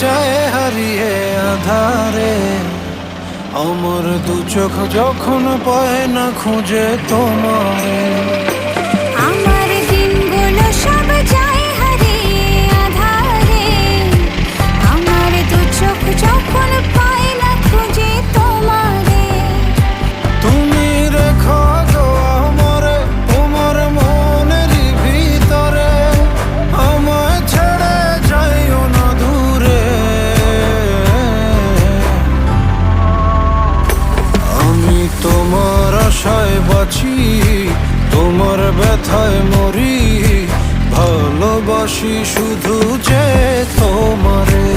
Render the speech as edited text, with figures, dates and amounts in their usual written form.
যায় হারিয়ে আধারে। আমার দু চোখ যখন পায় না খুঁজে তোমারে। আমার দিনগুলো সব যায় হারিয়ে আঁধারে। আমার দু চোখ যখন পায় না খুঁজে তোমারে। তুমি রেখো গো আমারে তোমার মনেরই ভিতরে, আমায় ছেড়ে যাইও না দূরে। আমি তোমার আশায় বাঁচি, তোমার ব্যথায় মরি, ভালোবাসি শুধু যে তোমারে।